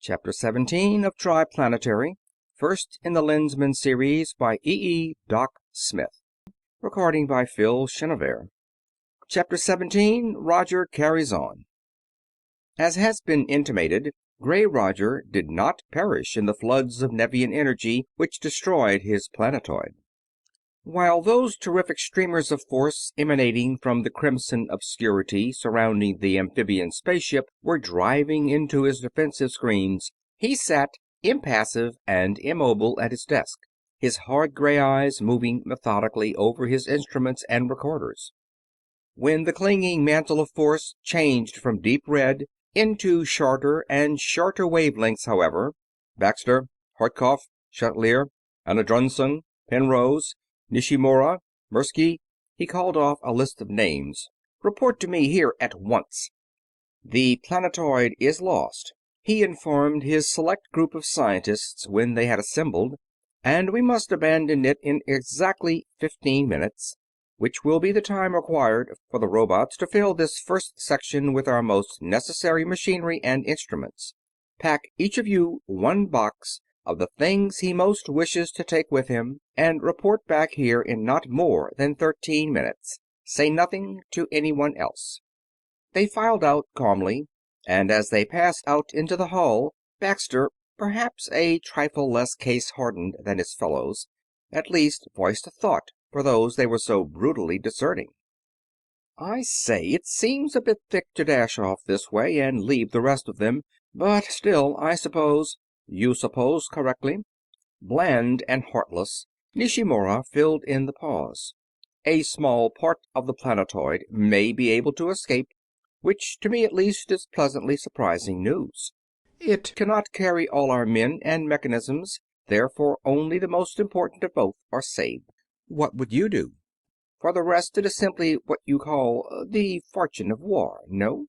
Chapter 17 of TriPlanetary, first in the Lensman series by Doc Smith. Recording by Phil Chenevert. Chapter 17, Roger Carries On. As has been intimated, Gray Roger did not perish in the floods of Nevian energy which destroyed his planetoid. While those terrific streamers of force emanating from the crimson obscurity surrounding the amphibian spaceship were driving into his defensive screens, he sat impassive and immobile at his desk, his hard gray eyes moving methodically over his instruments and recorders. When the clinging mantle of force changed from deep red into shorter and shorter wavelengths, however, Baxter, Hartkopf, Chatelier, Anadrunson, Penrose, Nishimura, Mirsky, he called off a list of names. Report to me here at once. The planetoid is lost, he informed his select group of scientists when they had assembled, and we must abandon it in exactly 15 minutes, which will be the time required for the robots to fill this first section with our most necessary machinery and instruments. Pack each of you one box of the things he most wishes to take with him, and report back here in not more than 13 minutes. Say nothing to anyone else. They filed out calmly, and as they passed out into the hall, Baxter, perhaps a trifle less case-hardened than his fellows, at least voiced a thought for those they were so brutally deserting. "I say, it seems a bit thick to dash off this way and leave the rest of them, but still, I suppose—" "You suppose correctly." Bland and heartless, Nishimura filled in the pause. "A small part of the planetoid may be able to escape, which to me at least is pleasantly surprising news. It cannot carry all our men and mechanisms, therefore only the most important of both are saved. What would you do? For the rest it is simply what you call the fortune of war, no?"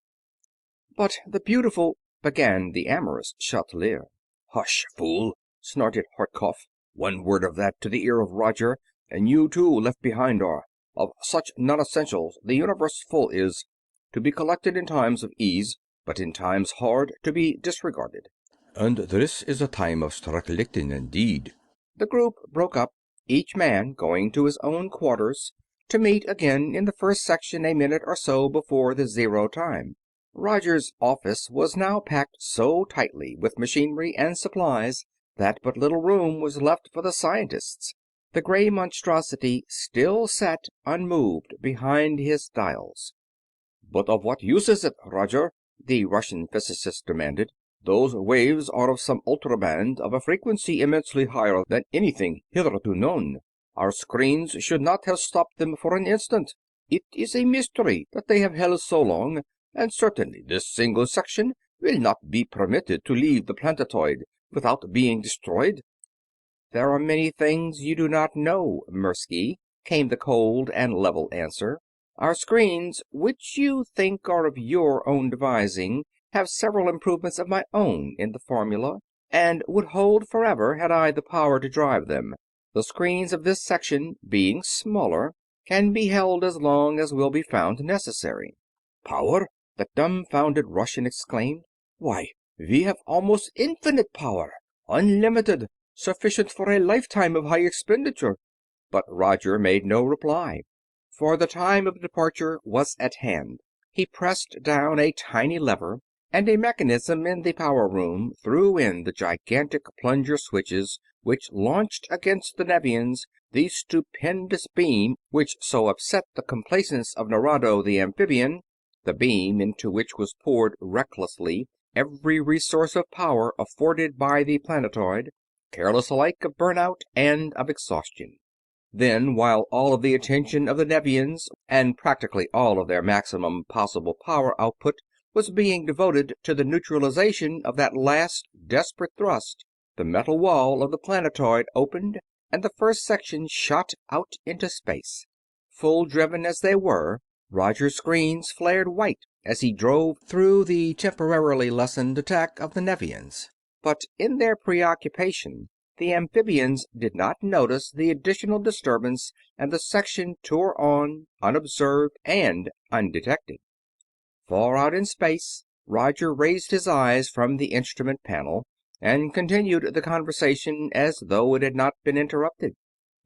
"But the beautiful—" began the amorous Chatelier. "Hush, fool!" snorted Hartkopf. "One word of that to the ear of Roger, and you too left behind are. Of such non-essentials the universe full is, to be collected in times of ease, but in times hard to be disregarded. And this is a time of Straklichten indeed." The group broke up, each man going to his own quarters, to meet again in the first section a minute or so before the zero time. Roger's office was now packed so tightly with machinery and supplies that but little room was left for the scientists. The gray monstrosity still sat unmoved behind his dials. "But of what use is it, Roger?" the Russian physicist demanded. "Those waves are of some ultraband of a frequency immensely higher than anything hitherto known. Our screens should not have stopped them for an instant. It is a mystery that they have held so long, and certainly this single section will not be permitted to leave the planetoid without being destroyed." "There are many things you do not know, Mirsky," came the cold and level answer. "Our screens, which you think are of your own devising, have several improvements of my own in the formula, and would hold forever had I the power to drive them. The screens of this section, being smaller, can be held as long as will be found necessary." "Power?" the dumbfounded Russian exclaimed. "Why, we have almost infinite power, unlimited, sufficient for a lifetime of high expenditure." But Roger made no reply, for the time of departure was at hand. He pressed down a tiny lever, and a mechanism in the power room threw in the gigantic plunger switches which launched against the Nevians the stupendous beam which so upset the complacence of Nerado the amphibian, the beam into which was poured recklessly every resource of power afforded by the planetoid, careless alike of burnout and of exhaustion. Then, while all of the attention of the Nevians, and practically all of their maximum possible power output, was being devoted to the neutralization of that last desperate thrust, the metal wall of the planetoid opened and the first section shot out into space. Full driven as they were, Roger's screens flared white as he drove through the temporarily lessened attack of the Nevians. But in their preoccupation, the amphibians did not notice the additional disturbance, and the section tore on, unobserved and undetected. Far out in space, Roger raised his eyes from the instrument panel and continued the conversation as though it had not been interrupted.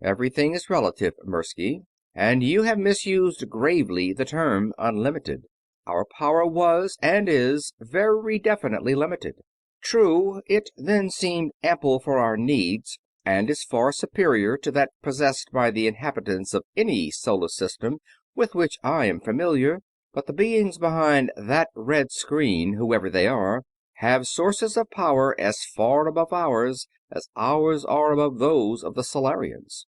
"Everything is relative, Mirsky, and you have misused gravely the term unlimited. Our power was, and is, very definitely limited. True, it then seemed ample for our needs, and is far superior to that possessed by the inhabitants of any solar system with which I am familiar, but the beings behind that red screen, whoever they are, have sources of power as far above ours as ours are above those of the Solarians."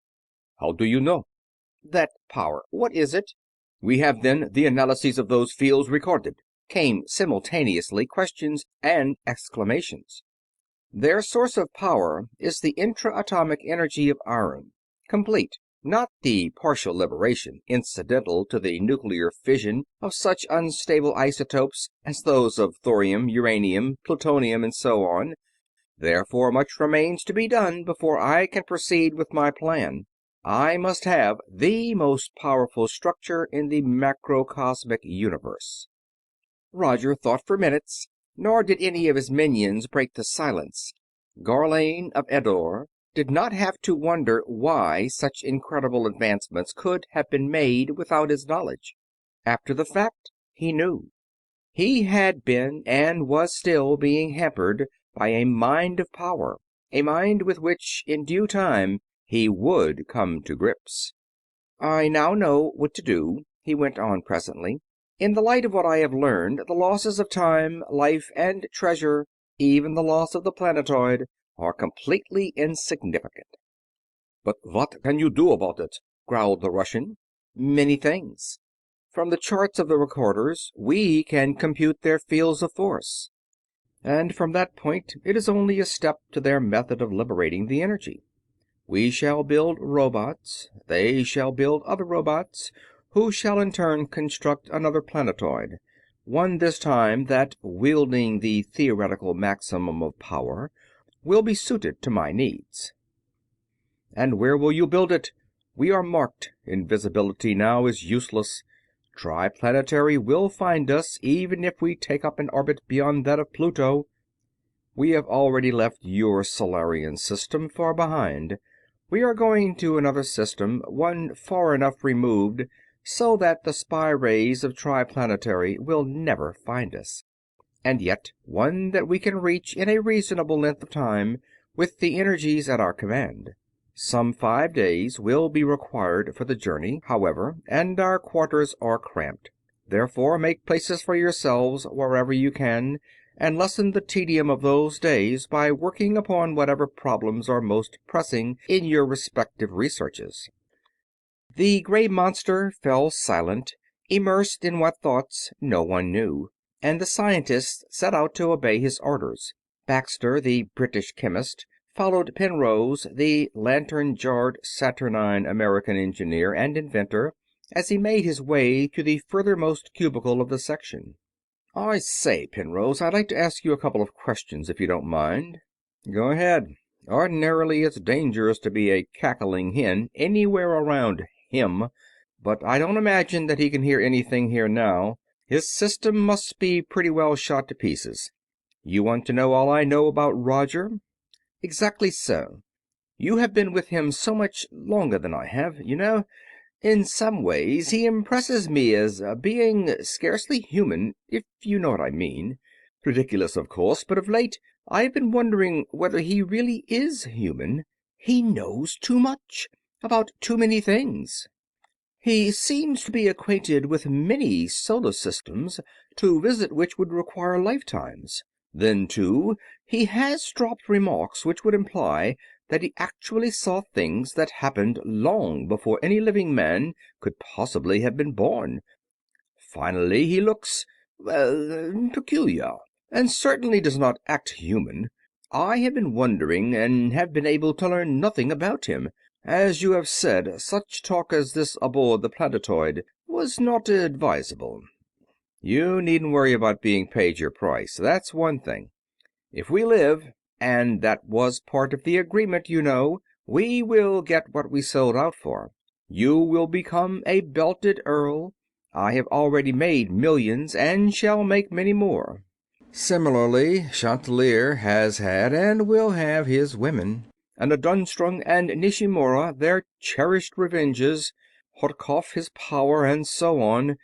"How do you know?" "That power. What is it?" "We have, then, the analyses of those fields recorded," came simultaneously questions and exclamations. "Their source of power is the intra-atomic energy of iron. Complete. Not the partial liberation incidental to the nuclear fission of such unstable isotopes as those of thorium, uranium, plutonium, and so on. Therefore much remains to be done before I can proceed with my plan. I must have the most powerful structure in the macrocosmic universe." Roger thought for minutes, nor did any of his minions break the silence. Gharlane of Eddore did not have to wonder why such incredible advancements could have been made without his knowledge. After the fact, he knew. He had been and was still being hampered by a mind of power, a mind with which, in due time, he would come to grips. "I now know what to do," he went on presently. "In the light of what I have learned, the losses of time, life, and treasure, even the loss of the planetoid, are completely insignificant." "But what can you do about it?" growled the Russian. "Many things. From the charts of the recorders, we can compute their fields of force. And from that point, it is only a step to their method of liberating the energy. We shall build robots, they shall build other robots, who shall in turn construct another planetoid, one this time that, wielding the theoretical maximum of power, will be suited to my needs." "And where will you build it? We are marked. Invisibility now is useless. TriPlanetary will find us, even if we take up an orbit beyond that of Pluto. We have already left your Solarian system far behind. We are going to another system, one far enough removed so that the spy rays of TriPlanetary will never find us, and yet one that we can reach in a reasonable length of time with the energies at our command. Some 5 days will be required for the journey, however, and our quarters are cramped. Therefore make places for yourselves wherever you can, and lessen the tedium of those days by working upon whatever problems are most pressing in your respective researches." The gray monster fell silent, immersed in what thoughts no one knew, and the scientists set out to obey his orders. Baxter, the British chemist, followed Penrose, the lantern-jawed saturnine American engineer and inventor, as he made his way to the furthermost cubicle of the section. "I say, Penrose, I'd like to ask you a couple of questions, if you don't mind." "Go ahead. Ordinarily, it's dangerous to be a cackling hen anywhere around him, but I don't imagine that he can hear anything here now. His system must be pretty well shot to pieces. You want to know all I know about Roger?" "Exactly so. You have been with him so much longer than I have, you know. In some ways, he impresses me as being scarcely human, if you know what I mean. Ridiculous, of course, but of late I have been wondering whether he really is human. He knows too much, about too many things. He seems to be acquainted with many solar systems, to visit which would require lifetimes. Then, too, he has dropped remarks which would imply that he actually saw things that happened long before any living man could possibly have been born. Finally, he looks, well, peculiar, and certainly does not act human. I have been wondering, and have been able to learn nothing about him. As you have said, such talk as this aboard the planetoid was not advisable. You needn't worry about being paid your price, that's one thing. If we live, and that was part of the agreement, you know, we will get what we sold out for. You will become a belted earl. I have already made millions, and shall make many more. Similarly, Chanticleer has had and will have his women, and Dunstrung and Nishimura their cherished revenges, Horkoff his power, and so on.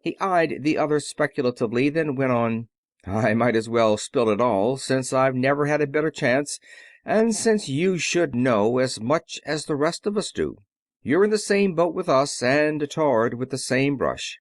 He eyed the other speculatively, then went on. I might as well spill it all, since I've never had a better chance, and since you should know as much as the rest of us do. You're in the same boat with us, and tarred with the same brush.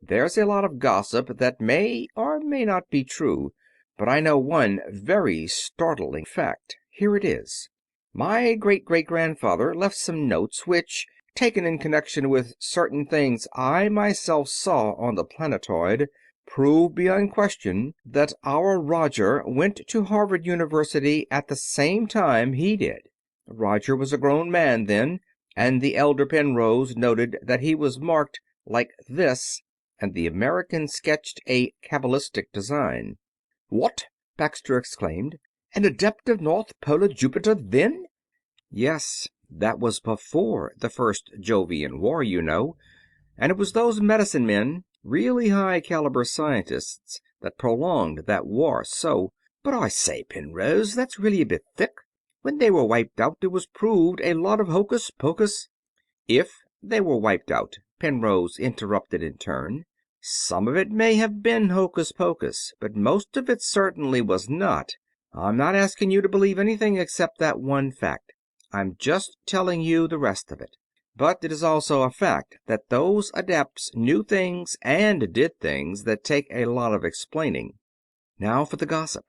There's a lot of gossip that may or may not be true, but I know one very startling fact. Here it is. My great-great-grandfather left some notes which, taken in connection with certain things I myself saw on the planetoid, prove beyond question that our Roger went to Harvard University at the same time he did. Roger was a grown man then, and the elder Penrose noted that he was marked like this, and the American sketched a cabalistic design. "What!" Baxter exclaimed. "An adept of North Polar Jupiter, then?" "Yes. That was before the First Jovian War, you know. And it was those medicine men, really high caliber scientists, that prolonged that war so. But I say, Penrose, that's really a bit thick. When they were wiped out, it was proved a lot of hocus pocus." "If they were wiped out," Penrose interrupted in turn. "Some of it may have been hocus pocus, but most of it certainly was not. I'm not asking you to believe anything except that one fact. I'm just telling you the rest of it. But it is also a fact that those adepts knew things and did things that take a lot of explaining. Now for the gossip,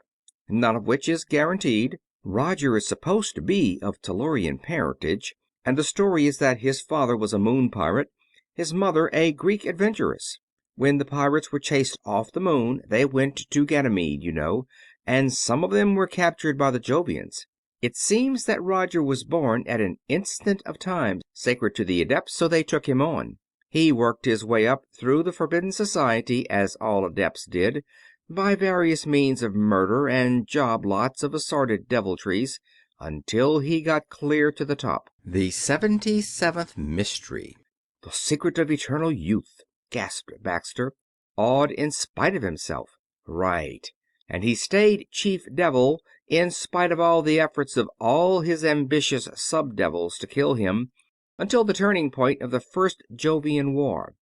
none of which is guaranteed. Roger is supposed to be of Tellurian parentage, and the story is that his father was a moon pirate, his mother a Greek adventuress. When the pirates were chased off the moon, they went to Ganymede, you know, and some of them were captured by the Jovians. It seems that Roger was born at an instant of time sacred to the Adepts, so they took him on. He worked his way up through the Forbidden Society, as all Adepts did, by various means of murder and job lots of assorted deviltries, until he got clear to the top. The 77th Mystery. "The secret of eternal youth," gasped Baxter, awed in spite of himself. "Right. And he stayed Chief Devil in spite of all the efforts of all his ambitious sub-devils to kill him, until the turning point of the First Jovian War.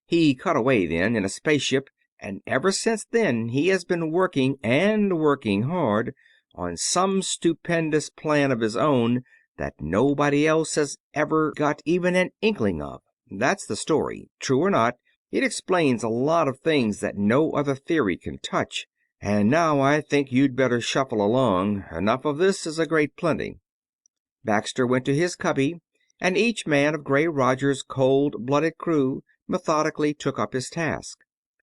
He cut away then in a spaceship, and ever since then he has been working, and working hard, on some stupendous plan of his own that nobody else has ever got even an inkling of. That's the story. True or not, it explains a lot of things that no other theory can touch. And now I think you'd better shuffle along. Enough of this is a great plenty." Baxter went to his cubby, and each man of Gray Roger's cold-blooded crew methodically took up his task.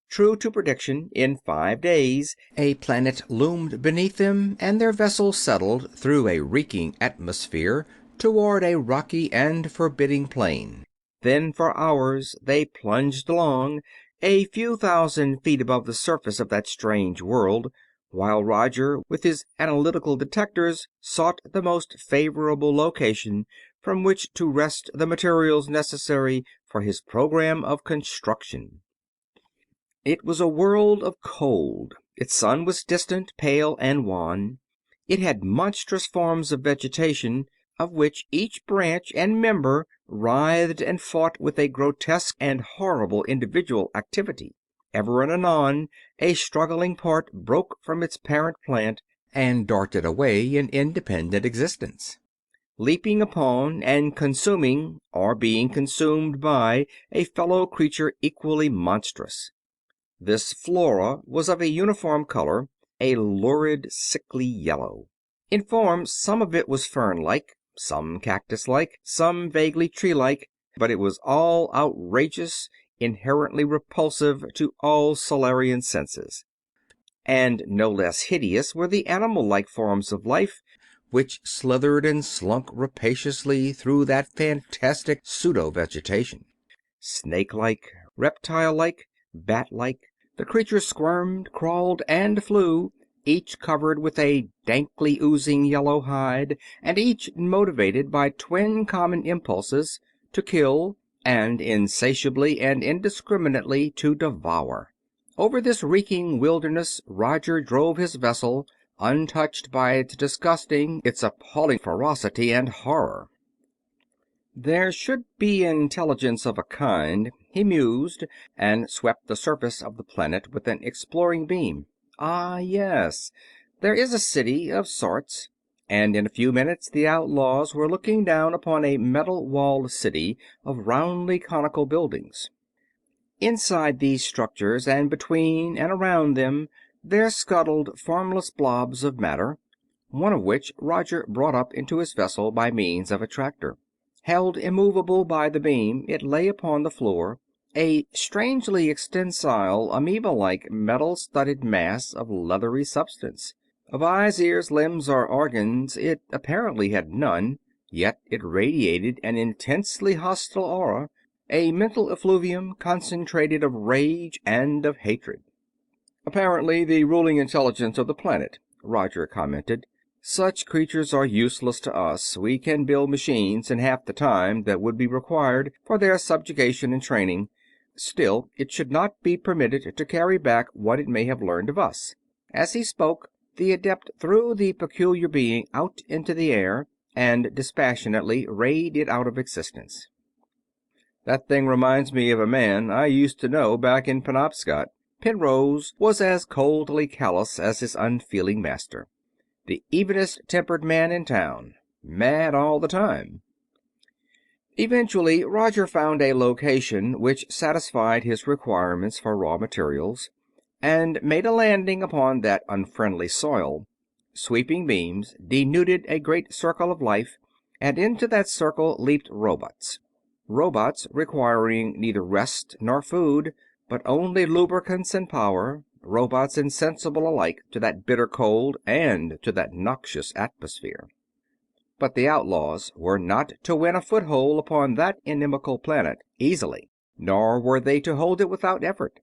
True to prediction, in 5 days a planet loomed beneath them, and their vessel settled through a reeking atmosphere toward a rocky and forbidding plain. Then for hours they plunged along, a few thousand feet above the surface of that strange world, while Roger, with his analytical detectors, sought the most favorable location from which to wrest the materials necessary for his program of construction. It was a world of cold. Its sun was distant, pale, and wan. It had monstrous forms of vegetation, of which each branch and member writhed and fought with a grotesque and horrible individual activity. Ever and anon a struggling part broke from its parent plant and darted away in independent existence, leaping upon and consuming or being consumed by a fellow creature equally monstrous. This flora was of a uniform color, a lurid, sickly yellow. In form, some of it was fern-like, some cactus-like, some vaguely tree-like, but it was all outrageous, inherently repulsive to all Solarian senses. And no less hideous were the animal-like forms of life which slithered and slunk rapaciously through that fantastic pseudo-vegetation. Snake-like, reptile-like, bat-like, the creatures squirmed, crawled, and flew, each covered with a dankly oozing yellow hide, and each motivated by twin common impulses: to kill, and insatiably and indiscriminately to devour. Over this reeking wilderness Roger drove his vessel, untouched by its disgusting, its appalling ferocity and horror. There should be intelligence of a kind, he mused, and swept the surface of the planet with an exploring beam. Ah, yes, there is a city of sorts. And in a few minutes the outlaws were looking down upon a metal-walled city of roundly conical buildings. Inside these structures, and between and around them, there scuttled formless blobs of matter, one of which Roger brought up into his vessel by means of a tractor. Held immovable by the beam, it lay upon the floor, a strangely extensile, amoeba-like, metal-studded mass of leathery substance. Of eyes, ears, limbs, or organs it apparently had none, yet it radiated an intensely hostile aura, a mental effluvium concentrated of rage and of hatred. "Apparently the ruling intelligence of the planet," Roger commented. "Such creatures are useless to us. We can build machines in half the time that would be required for their subjugation and training. Still, it should not be permitted to carry back what it may have learned of us." As he spoke, the adept threw the peculiar being out into the air and dispassionately rayed it out of existence. "That thing reminds me of a man I used to know back in Penobscot." Penrose was as coldly callous as his unfeeling master. "The evenest tempered man in town. Mad all the time." Eventually Roger found a location which satisfied his requirements for raw materials, and made a landing upon that unfriendly soil. Sweeping beams denuded a great circle of life, and into that circle leaped robots. Robots requiring neither rest nor food, but only lubricants and power, robots insensible alike to that bitter cold and to that noxious atmosphere. But the outlaws were not to win a foothold upon that inimical planet easily, nor were they to hold it without effort.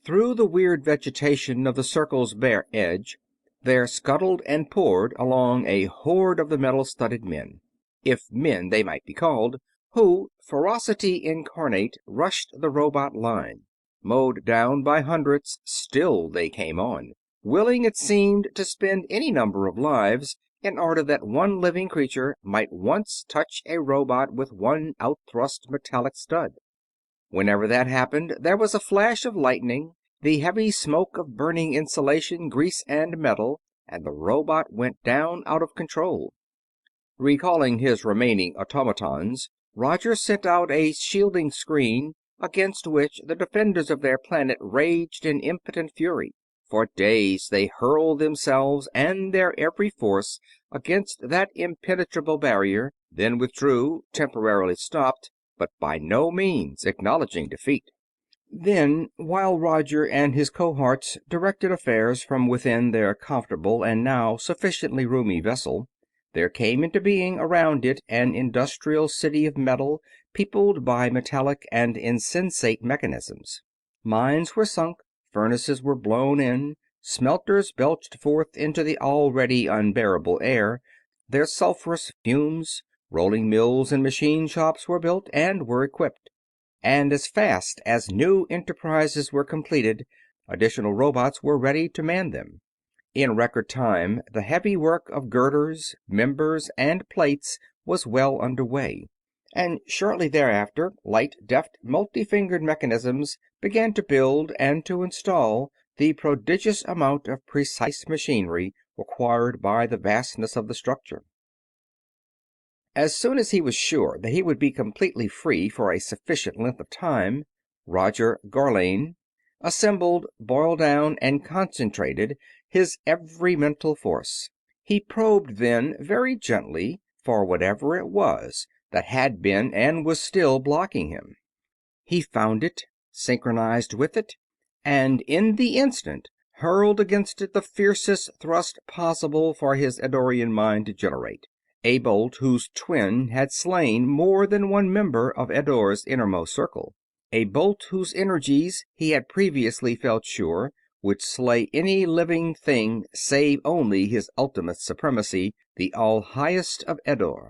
Through the weird vegetation of the circle's bare edge there scuttled and poured along a horde of the metal-studded men, if men they might be called, who, ferocity incarnate, rushed the robot line. Mowed down by hundreds, still they came on, willing, it seemed, to spend any number of lives in order that one living creature might once touch a robot with one outthrust metallic stud. Whenever that happened, there was a flash of lightning, the heavy smoke of burning insulation, grease, and metal, and the robot went down out of control. Recalling his remaining automatons, Roger sent out a shielding screen, against which the defenders of their planet raged in impotent fury. For days they hurled themselves and their every force against that impenetrable barrier, then withdrew, temporarily stopped, but by no means acknowledging defeat. Then, while Roger and his cohorts directed affairs from within their comfortable and now sufficiently roomy vessel, there came into being around it an industrial city of metal peopled by metallic and insensate mechanisms. Mines were sunk, furnaces were blown in, smelters belched forth into the already unbearable air their sulphurous fumes, rolling mills and machine shops were built and were equipped. And as fast as new enterprises were completed, additional robots were ready to man them. In record time, the heavy work of girders, members, and plates was well under way, and shortly thereafter light, deft, multi-fingered mechanisms began to build and to install the prodigious amount of precise machinery required by the vastness of the structure. As soon as he was sure that he would be completely free for a sufficient length of time, Roger Gharlane assembled, boiled down, and concentrated his every mental force. He probed then very gently for whatever it was that had been and was still blocking him. He found it, synchronized with it, and in the instant hurled against it the fiercest thrust possible for his Eddorian mind to generate. A bolt whose twin had slain more than one member of Eddore's innermost circle. A bolt whose energies, he had previously felt sure, would slay any living thing save only his ultimate supremacy, the all-highest of Eddore.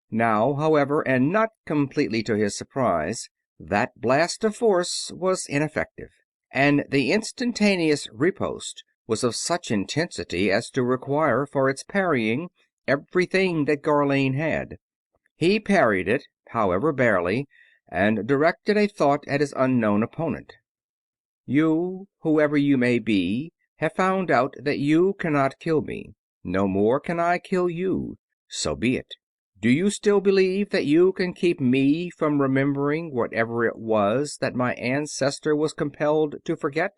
Now, however, and not completely to his surprise, that blast of force was ineffective. and the instantaneous riposte was of such intensity as to require for its parrying everything that Gharlane had. He parried it, however barely, and directed a thought at his unknown opponent. You, whoever you may be, have found out that you cannot kill me. No more can I kill you. So be it. Do you still believe that you can keep me from remembering whatever it was that my ancestor was compelled to forget?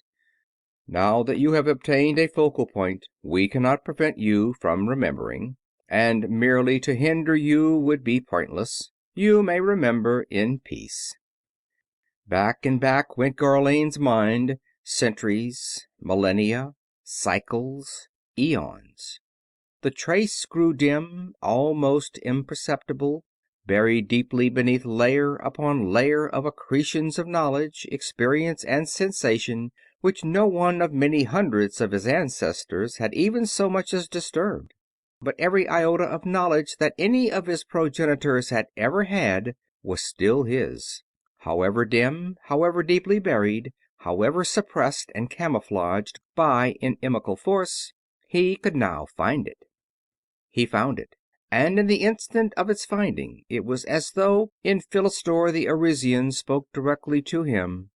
Now that you have obtained a focal point, we cannot prevent you from remembering, and merely to hinder you would be pointless. You may remember in peace. Back and back went Gharlane's mind, centuries, millennia, cycles, eons. The trace grew dim, almost imperceptible, buried deeply beneath layer upon layer of accretions of knowledge, experience, and sensation which no one of many hundreds of his ancestors had even so much as disturbed. But every iota of knowledge that any of his progenitors had ever had was still his. However dim, however deeply buried, however suppressed and camouflaged by inimical force, he could now find it. He found it, and in the instant of its finding it was as though in Philostor the Arisian spoke directly to him,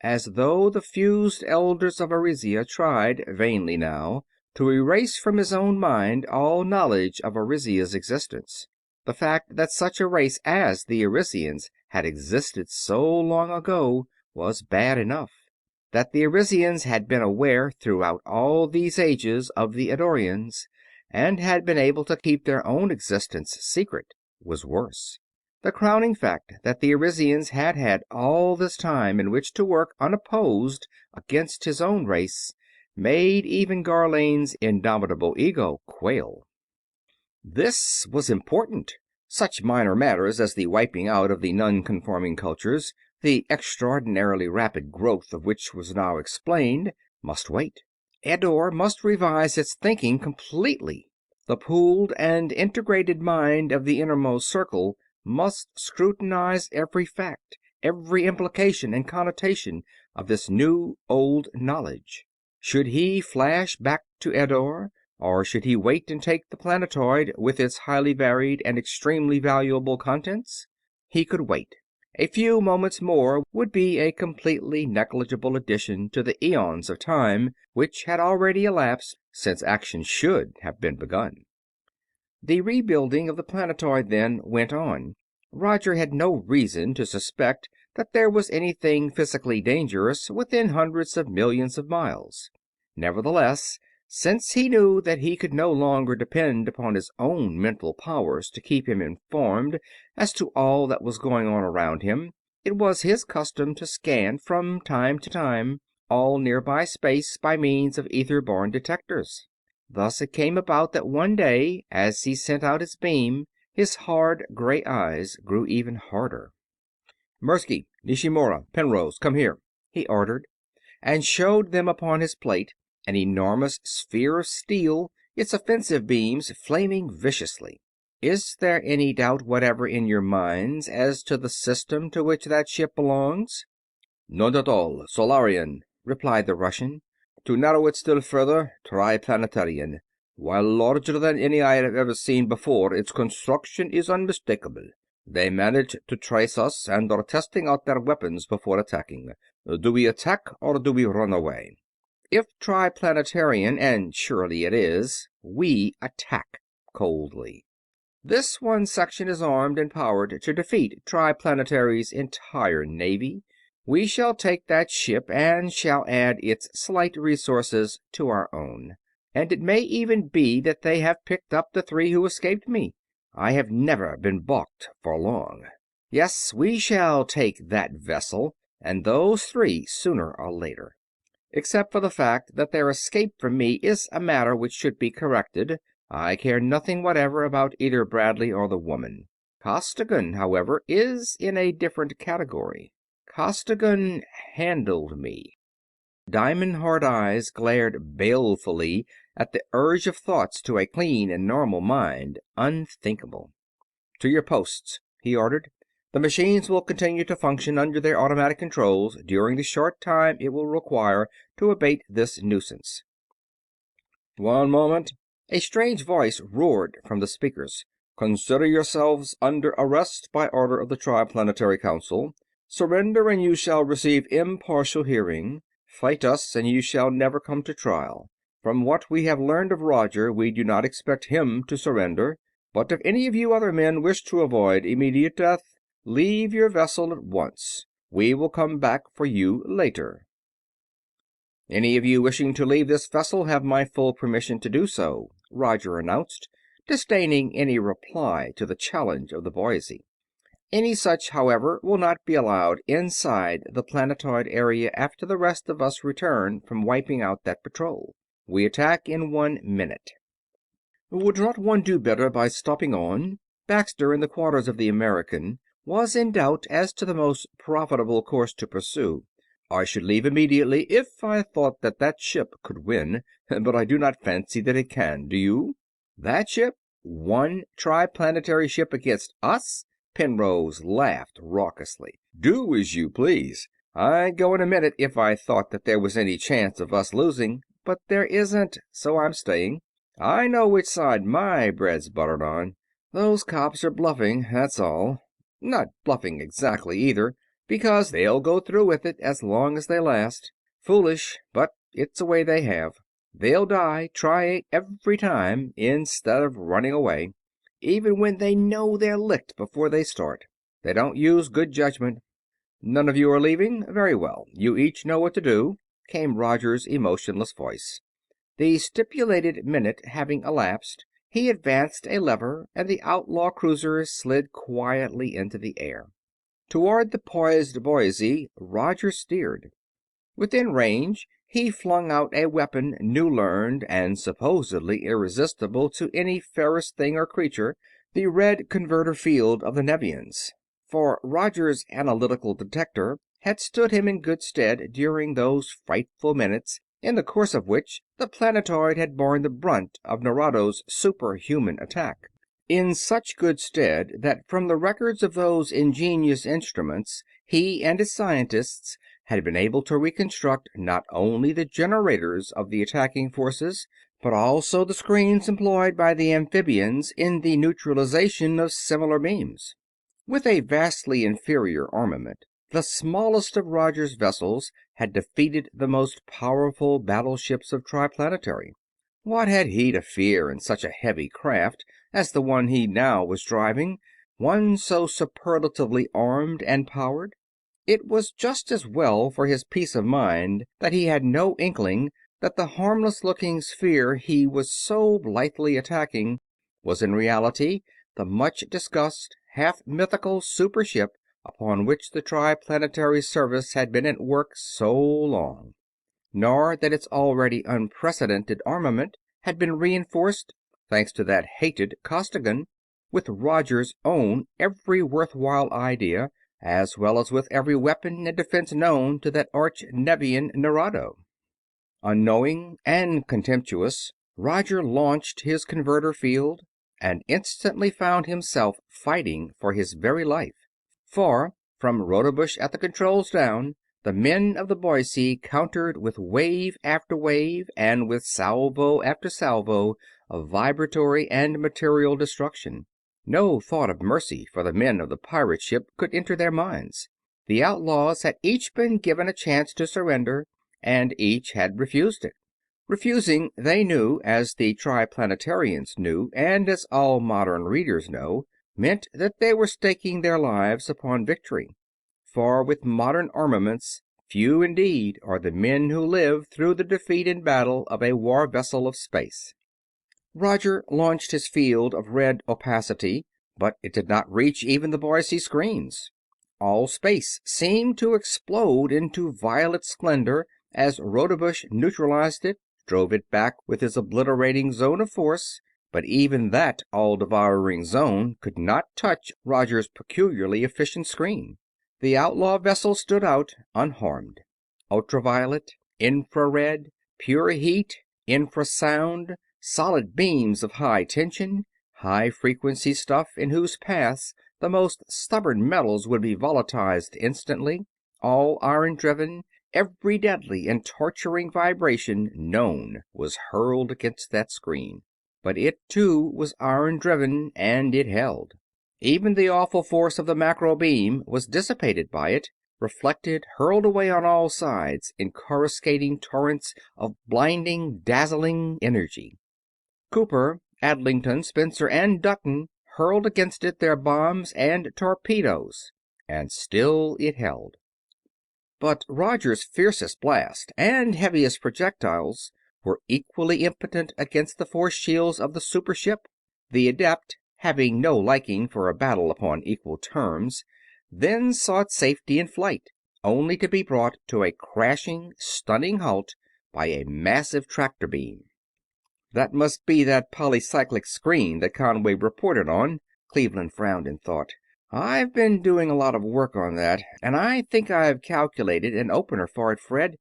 as though the fused elders of Arisia tried, vainly now, to erase from his own mind all knowledge of Arisia's existence. The fact that such a race as the Arisians had existed so long ago was bad enough. That the Arisians had been aware throughout all these ages of the Eddorians, and had been able to keep their own existence secret, was worse. The crowning fact that the Arisians had had all this time in which to work unopposed against his own race made even Gharlane's indomitable ego quail. This was important. Such minor matters as the wiping out of the non-conforming cultures, the extraordinarily rapid growth of which was now explained, must wait. Eddore must revise its thinking completely. The pooled and integrated mind of the innermost circle must scrutinize every fact, every implication and connotation of this new old knowledge. Should he flash back to Eddore, or should he wait and take the planetoid with its highly varied and extremely valuable contents? He could wait. A few moments more would be a completely negligible addition to the eons of time which had already elapsed since action should have been begun. The rebuilding of the planetoid, then, went on. Roger had no reason to suspect that there was anything physically dangerous within hundreds of millions of miles. Nevertheless, since he knew that he could no longer depend upon his own mental powers to keep him informed as to all that was going on around him, it was his custom to scan from time to time all nearby space by means of ether-borne detectors. Thus it came about that one day, as he sent out his beam, his hard gray eyes grew even harder. "Mirsky, Nishimura, Penrose, come here," he ordered, and showed them upon his plate an enormous sphere of steel, its offensive beams flaming viciously. "Is there any doubt whatever in your minds as to the system to which that ship belongs?" "None at all. Solarian," replied the Russian. "To narrow it still further, TriPlanetarian. While larger than any I have ever seen before, its construction is unmistakable. They managed to trace us, and are testing out their weapons before attacking. Do we attack, or do we run away?" "If TriPlanetarian, and surely it is, we attack," coldly. "This one section is armed and powered to defeat TriPlanetary's entire navy. We shall take that ship and shall add its slight resources to our own. And it may even be that they have picked up the 3 who escaped me. I have never been balked for long. Yes, we shall take that vessel, and those 3 sooner or later. Except for the fact that their escape from me is a matter which should be corrected, I care nothing whatever about either Bradley or the woman. Costigan, however, is in a different category. Costigan handled me." Diamond-hard eyes glared balefully at the urge of thoughts to a clean and normal mind unthinkable. "To your posts," he ordered. The machines will continue to function under their automatic controls during the short time it will require to abate this nuisance." "One moment," a strange voice roared from the speakers. "Consider yourselves under arrest by order of the TriPlanetary Council. Surrender and you shall receive impartial hearing. Fight us and you shall never come to trial. From what we have learned of Roger, we do not expect him to surrender. But if any of you other men wish to avoid immediate death, leave your vessel at once. We will come back for you later." "Any of you wishing to leave this vessel have my full permission to do so," Roger announced, disdaining any reply to the challenge of the Boise. "Any such, however, will not be allowed inside the planetoid area after the rest of us return from wiping out that patrol. We attack in 1 minute." "Would not one do better by stopping on?" Baxter, in the quarters of the American, was in doubt as to the most profitable course to pursue. "I should leave immediately if I thought that that ship could win, but I do not fancy that it can, do you?" "That ship? One triplanetary ship against us?" Penrose laughed raucously. "Do as you please. I'd go in a minute if I thought that there was any chance of us losing, but there isn't, so I'm staying. I know which side my bread's buttered on. Those cops are bluffing, that's all. Not bluffing exactly, either, because they'll go through with it as long as they last. Foolish, but it's a way they have. They'll die trying every time instead of running away, even when they know they're licked before they start. They don't use good judgment. None of you are leaving? Very well. You each know what to do," came Roger's emotionless voice. The stipulated minute having elapsed, he advanced a lever and the outlaw cruiser slid quietly into the air. Toward the poised Boise, Roger steered. Within range, he flung out a weapon new learned and supposedly irresistible to any ferrous thing or creature, the red converter field of the Nevians. For Roger's analytical detector had stood him in good stead during those frightful minutes in the course of which the planetoid had borne the brunt of Nerado's superhuman attack. In such good stead that from the records of those ingenious instruments he and his scientists had been able to reconstruct not only the generators of the attacking forces, but also the screens employed by the amphibians in the neutralization of similar beams. With a vastly inferior armament, the smallest of Roger's vessels had defeated the most powerful battleships of TriPlanetary. What had he to fear in such a heavy craft as the one he now was driving, one so superlatively armed and powered? It was just as well for his peace of mind that he had no inkling that the harmless-looking sphere he was so blithely attacking was in reality the much-discussed, half-mythical super-ship upon which the Triplanetary Service had been at work so long, nor that its already unprecedented armament had been reinforced, thanks to that hated Costigan, with Roger's own every worthwhile idea, as well as with every weapon and defense known to that arch Nevian Nerado. Unknowing and contemptuous, Roger launched his converter field and instantly found himself fighting for his very life. For, from Rodebush at the controls down, the men of the Boise countered with wave after wave and with salvo after salvo of vibratory and material destruction. No thought of mercy for the men of the pirate ship could enter their minds. The outlaws had each been given a chance to surrender, and each had refused it. Refusing, they knew, as the Triplanetarians knew, and as all modern readers know, meant that they were staking their lives upon victory. For with modern armaments, few indeed are the men who live through the defeat in battle of a war vessel of space. Roger launched his field of red opacity, but it did not reach even the Boise screens. All space seemed to explode into violet splendor as Rodebush neutralized it, drove it back with his obliterating zone of force, but even that all-devouring zone could not touch Roger's peculiarly efficient screen. The outlaw vessel stood out unharmed. Ultraviolet, infrared, pure heat, infrasound, solid beams of high tension, high frequency stuff in whose paths The most stubborn metals would be volatilized instantly. All iron-driven, every deadly and torturing vibration known was hurled against that screen. But it, too, was iron-driven, and it held. Even the awful force of the macro beam was dissipated by it, reflected, hurled away on all sides in coruscating torrents of blinding, dazzling energy. Cooper, Adlington, Spencer, and Dutton hurled against it their bombs and torpedoes, and still it held. But Roger's fiercest blast and heaviest projectiles were equally impotent against the force shields of the super ship. The adept, having no liking for a battle upon equal terms, then sought safety in flight, only to be brought to a crashing, stunning halt by a massive tractor beam. "That must be that polycyclic screen that Conway reported on," Cleveland frowned in thought. "I've been doing a lot of work on that, and I think I've calculated an opener for it, Fred.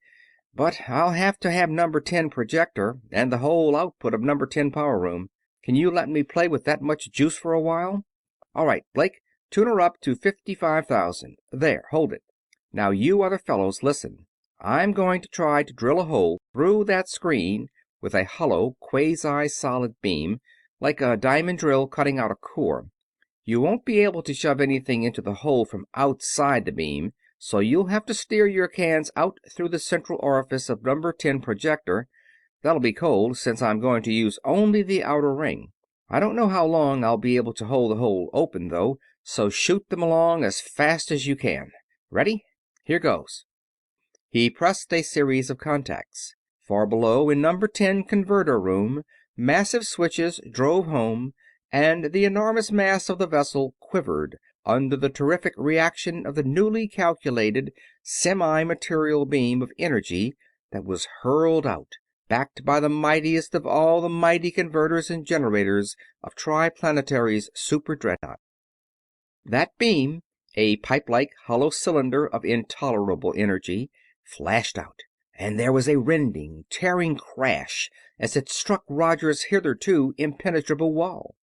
But I'll have to have number 10 projector and the whole output of number 10 power room. Can you let me play with that much juice for a while? All right, Blake, tune her up to 55,000. There, hold it. Now you other fellows listen. I'm going to try to drill a hole through that screen with a hollow, quasi-solid beam, like a diamond drill cutting out a core. You won't be able to shove anything into the hole from outside the beam, so you'll have to steer your cans out through the central orifice of number 10 projector. That'll be cold, since I'm going to use only the outer ring. I don't know how long I'll be able to hold the hole open, though, so shoot them along as fast as you can. Ready? Here goes." He pressed a series of contacts. Far below, in number 10 converter room, massive switches drove home, and the enormous mass of the vessel quivered under the terrific reaction of the newly calculated semi-material beam of energy that was hurled out, backed by the mightiest of all the mighty converters and generators of TriPlanetary's super dreadnought. That beam, a pipe-like hollow cylinder of intolerable energy, flashed out, and there was a rending, tearing crash as it struck Roger's hitherto impenetrable wall.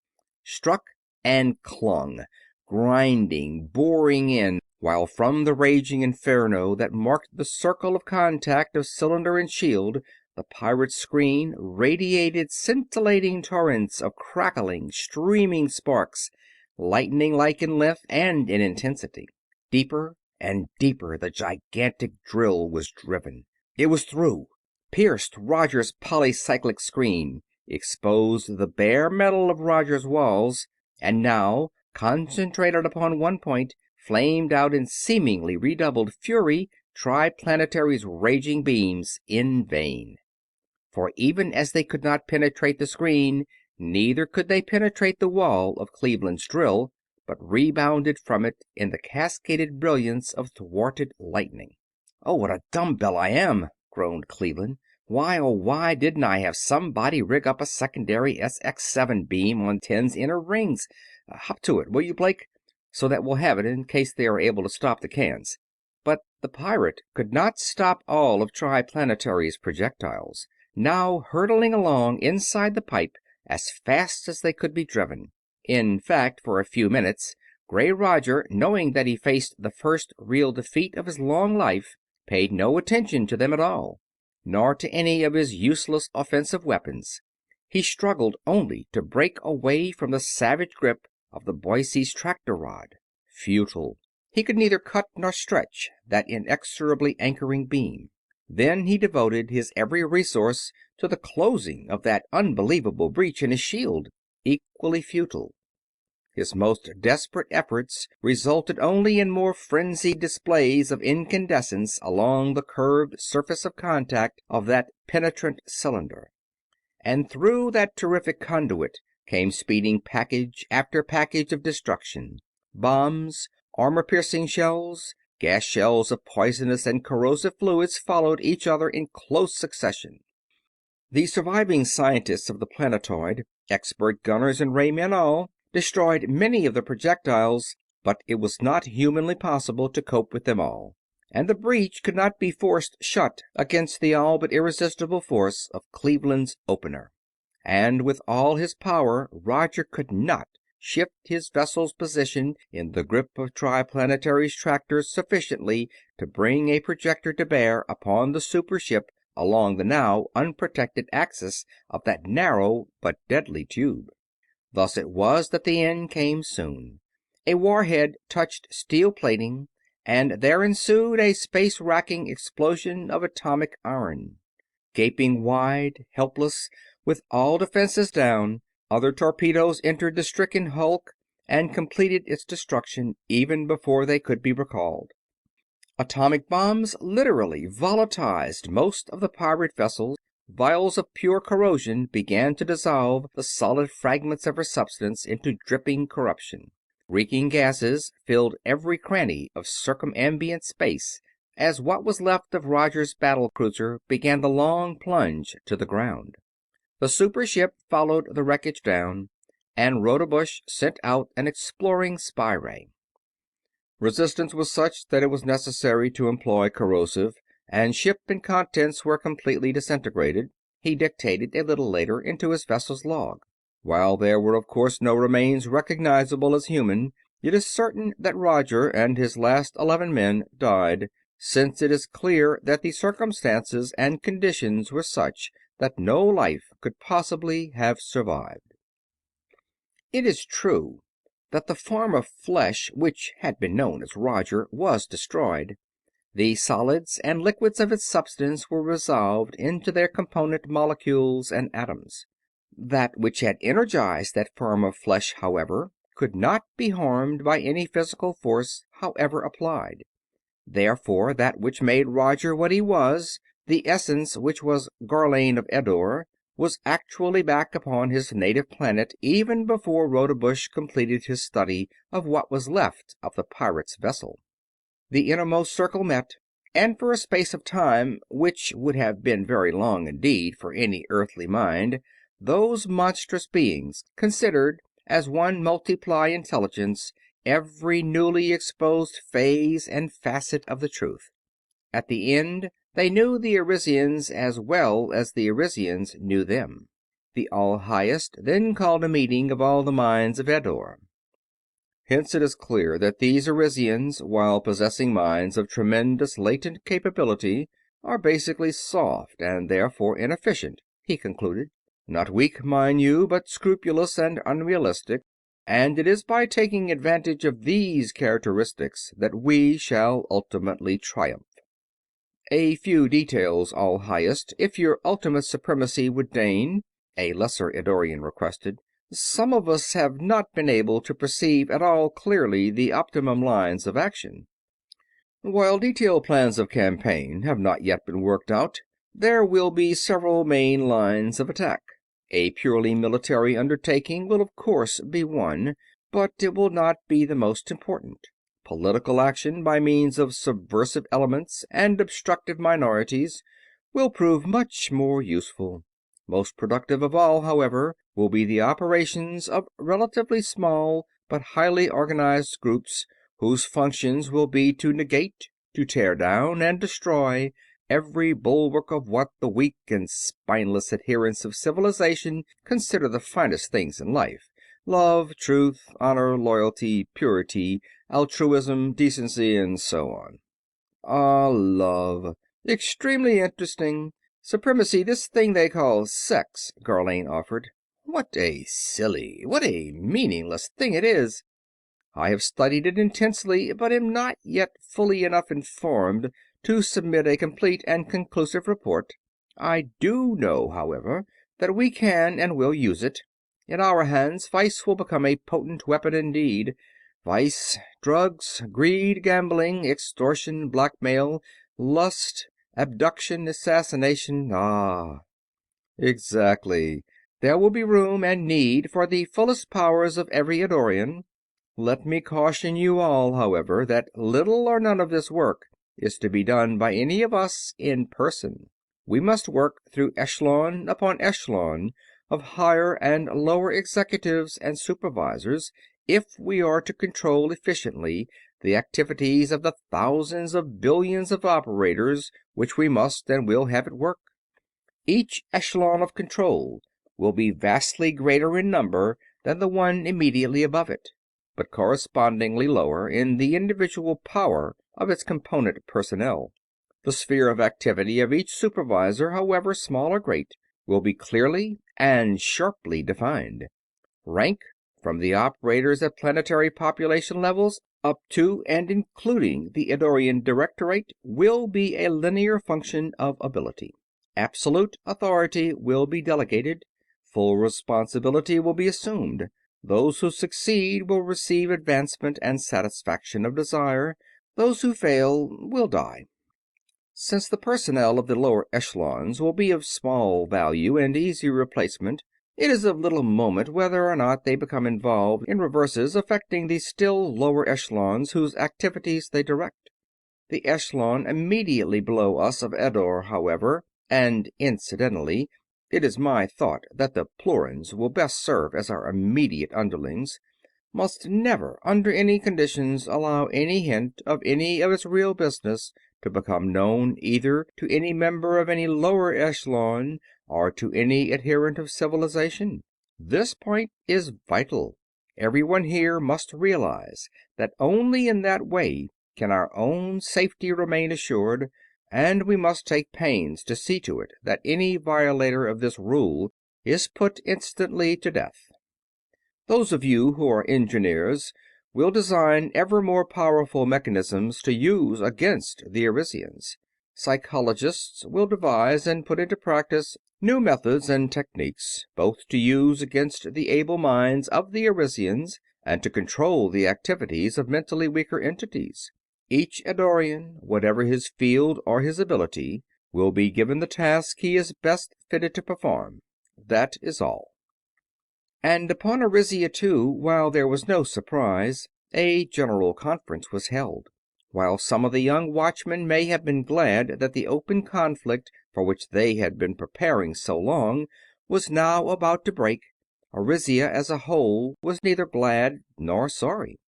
Struck and clung, grinding, boring in, while from the raging inferno that marked the circle of contact of cylinder and shield, the pirate's screen radiated scintillating torrents of crackling, streaming sparks, lightning-like in length and in intensity. Deeper and deeper the gigantic drill was driven. It was through, pierced Roger's polycyclic screen, exposed the bare metal of Roger's walls, and now, concentrated upon one point, flamed out in seemingly redoubled fury TriPlanetary's raging beams in vain. For even as they could not penetrate the screen, neither could they penetrate the wall of Cleveland's drill, but rebounded from it in the cascaded brilliance of thwarted lightning. "Oh, what a dumbbell I am!" groaned Cleveland. "Why, oh why didn't I have somebody rig up a secondary SX7 beam on 10's inner rings? Hop to it, will you, Blake? So that we'll have it in case they are able to stop the cans." But the pirate could not stop all of TriPlanetary's projectiles, now hurtling along inside the pipe as fast as they could be driven. In fact, for a few minutes, Gray Roger, knowing that he faced the first real defeat of his long life, paid no attention to them at all, nor to any of his useless offensive weapons. He struggled only to break away from the savage grip of the Boise's tractor rod. Futile. He could neither cut nor stretch that inexorably anchoring beam. Then he devoted his every resource to the closing of that unbelievable breach in his shield. Equally futile. His most desperate efforts resulted only in more frenzied displays of incandescence along the curved surface of contact of that penetrant cylinder. And through that terrific conduit came speeding package after package of destruction. Bombs, armor-piercing shells, gas shells of poisonous and corrosive fluids followed each other in close succession. The surviving scientists of the planetoid, expert gunners and raymen all, destroyed many of the projectiles, but it was not humanly possible to cope with them all, and the breach could not be forced shut against the all but irresistible force of Cleveland's opener. And with all his power, Roger could not shift his vessel's position in the grip of TriPlanetary's tractors sufficiently to bring a projector to bear upon the super ship along the now unprotected axis of that narrow but deadly tube. Thus it was that the end came soon. A warhead touched steel plating, and there ensued a space-racking explosion of atomic iron. Gaping wide, helpless, with all defenses down, other torpedoes entered the stricken hulk and completed its destruction even before they could be recalled. Atomic bombs literally volatilized most of the pirate vessels. Vials of pure corrosion began to dissolve the solid fragments of her substance into dripping corruption. Reeking gases filled every cranny of circumambient space as what was left of Roger's battle cruiser began the long plunge to the ground. The super ship followed the wreckage down, and Rodebush sent out an exploring spy ray. Resistance was such that it was necessary to employ corrosive, and ship and contents were completely disintegrated, he dictated a little later into his vessel's log. While there were of course no remains recognizable as human, it is certain that Roger and his last 11 men died, since it is clear that the circumstances and conditions were such that no life could possibly have survived. It is true that the form of flesh which had been known as Roger was destroyed. The solids and liquids of its substance were resolved into their component molecules and atoms. That which had energized that form of flesh, however, could not be harmed by any physical force, however applied. Therefore, that which made Roger what he was, the essence which was Gharlane of Eddore, was actually back upon his native planet even before Rodebush completed his study of what was left of the pirate's vessel. The innermost circle met, and for a space of time which would have been very long indeed for any earthly mind, those monstrous beings considered as one multiply intelligence every newly exposed phase and facet of the truth. At the end, they knew the Arisians as well as the Arisians knew them. The All-Highest then called a meeting of all the minds of Eddore. Hence it is clear that these Arisians, while possessing minds of tremendous latent capability, are basically soft and therefore inefficient, he concluded. Not weak, mind you, but scrupulous and unrealistic, and it is by taking advantage of these characteristics that we shall ultimately triumph. A few details, All-Highest, if your ultimate supremacy would deign, a lesser Eddorian requested. Some of us have not been able to perceive at all clearly the optimum lines of action. While detailed plans of campaign have not yet been worked out, there will be several main lines of attack. A purely military undertaking will of course be one, but it will not be the most important. Political action by means of subversive elements and obstructive minorities will prove much more useful. Most productive of all, however, will be the operations of relatively small but highly organized groups whose functions will be to negate, to tear down, and destroy every bulwark of what the weak and spineless adherents of civilization consider the finest things in life: love, truth, honor, loyalty, purity, altruism, decency, and so on. Ah, love. Extremely interesting. Supremacy, this thing they call sex, Gharlane offered. What a silly, what a meaningless thing it is. I have studied it intensely, but am not yet fully enough informed to submit a complete and conclusive report. I do know, however, that we can and will use it. In our hands, vice will become a potent weapon indeed. Vice, drugs, greed, gambling, extortion, blackmail, lust, abduction, assassination. Ah, exactly. There will be room and need for the fullest powers of every Eddorian. Let me caution you all, however, that little or none of this work is to be done by any of us in person. We must work through echelon upon echelon of higher and lower executives and supervisors if we are to control efficiently the activities of the thousands of billions of operators which we must and will have at work. Each echelon of control will be vastly greater in number than the one immediately above it, but correspondingly lower in the individual power of its component personnel. The sphere of activity of each supervisor, however small or great, will be clearly and sharply defined. Rank, from the operators at planetary population levels up to and including the Eddorian Directorate, will be a linear function of ability. Absolute authority will be delegated. Full responsibility will be assumed. Those who succeed will receive advancement and satisfaction of desire. Those who fail will die. Since the personnel of the lower echelons will be of small value and easy replacement, it is of little moment whether or not they become involved in reverses affecting the still lower echelons whose activities they direct. The echelon immediately below us of Eddore, however, and incidentally, it is my thought that the Plurans will best serve as our immediate underlings, must never under any conditions allow any hint of any of its real business to become known either to any member of any lower echelon or to any adherent of civilization. This point is vital. Everyone here must realize that only in that way can our own safety remain assured, and we must take pains to see to it that any violator of this rule is put instantly to death. Those of you who are engineers will design ever more powerful mechanisms to use against the Arisians. Psychologists will devise and put into practice new methods and techniques, both to use against the able minds of the Arisians and to control the activities of mentally weaker entities. Each Eddorian, whatever his field or his ability, will be given the task he is best fitted to perform. That is all. And upon Arisia, too, while there was no surprise, a general conference was held. While some of the young watchmen may have been glad that the open conflict for which they had been preparing so long was now about to break, Arisia as a whole was neither glad nor sorry.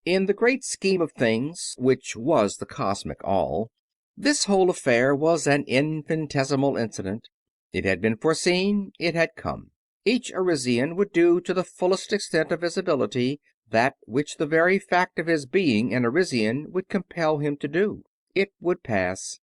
In the great scheme of things, which was the cosmic all, this whole affair was an infinitesimal incident. It had been foreseen, it had come. Each Arisian would do to the fullest extent of his ability that which the very fact of his being an Arisian would compel him to do. It would pass.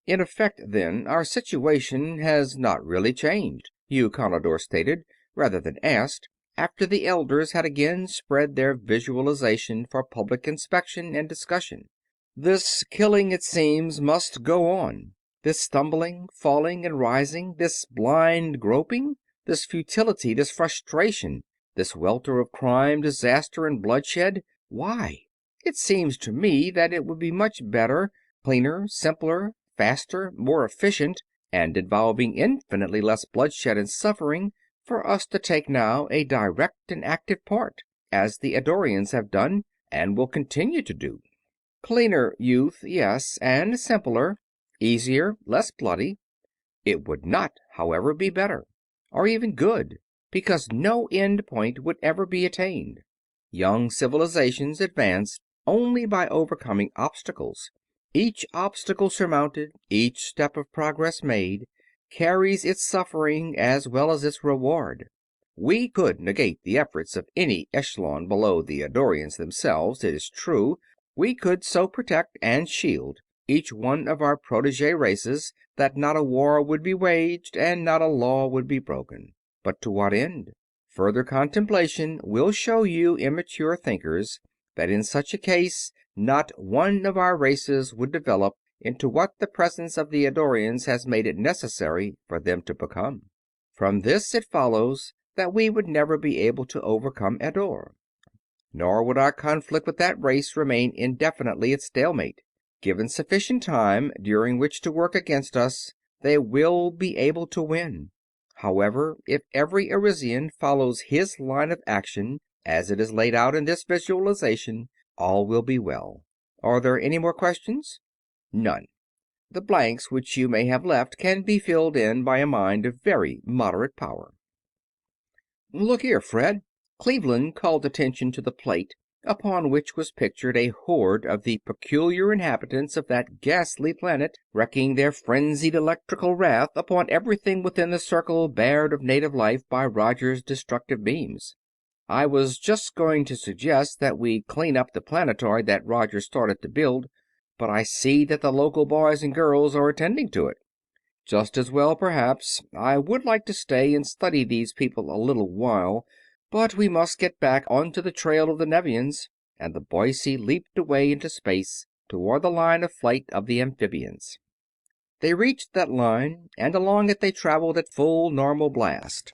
In effect, then, our situation has not really changed, Eukonidor stated, rather than asked, after the elders had again spread their visualization for public inspection and discussion. This killing, it seems, must go on. This stumbling, falling, and rising, this blind groping, this futility, this frustration, this welter of crime, disaster, and bloodshed. Why? It seems to me that it would be much better, cleaner, simpler, faster, more efficient, and involving infinitely less bloodshed and suffering, for us to take now a direct and active part, as the Eddorians have done and will continue to do. Cleaner, youth, yes, and simpler, easier, less bloody. It would not, however, be better, or even good, because no end point would ever be attained. Young civilizations advance only by overcoming obstacles. Each obstacle surmounted, each step of progress made, carries its suffering as well as its reward. We could negate the efforts of any echelon below the Eddorians themselves, it is true. We could so protect and shield each one of our protege races that not a war would be waged and not a law would be broken. But to what end? Further contemplation will show you immature thinkers that in such a case not one of our races would develop into what the presence of the Eddorians has made it necessary for them to become. From this it follows that we would never be able to overcome Eddore. Nor would our conflict with that race remain indefinitely at stalemate. Given sufficient time during which to work against us, they will be able to win. However, if every Arisian follows his line of action as it is laid out in this visualization, all will be well. Are there any more questions? None. The blanks which you may have left can be filled in by a mind of very moderate power. Look here, Fred. Cleveland called attention to the plate upon which was pictured a horde of the peculiar inhabitants of that ghastly planet, wreaking their frenzied electrical wrath upon everything within the circle bared of native life by Roger's destructive beams. I was just going to suggest that we clean up the planetoid that Roger started to build, but I see that the local boys and girls are attending to it. Just as well, perhaps. I would like to stay and study these people a little while, but we must get back onto the trail of the Nevians." And the Boise leaped away into space toward the line of flight of the amphibians. They reached that line, and along it they traveled at full normal blast.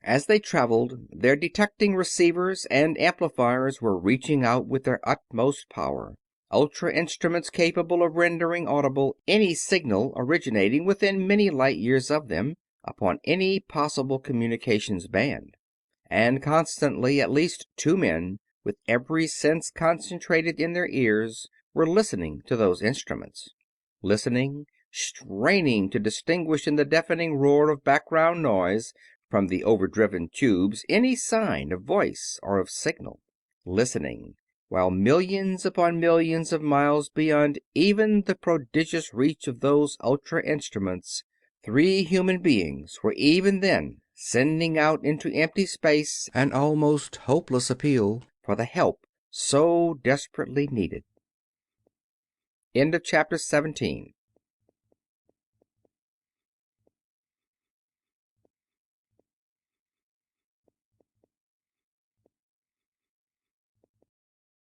As they traveled, their detecting receivers and amplifiers were reaching out with their utmost power. Ultra instruments capable of rendering audible any signal originating within many light years of them, upon any possible communications band. And constantly at least two men, with every sense concentrated in their ears, were listening to those instruments. Listening, straining to distinguish in the deafening roar of background noise from the overdriven tubes any sign of voice or of signal. Listening, while millions upon millions of miles beyond even the prodigious reach of those ultra instruments, three human beings were even then sending out into empty space an almost hopeless appeal for the help so desperately needed. End of chapter 17.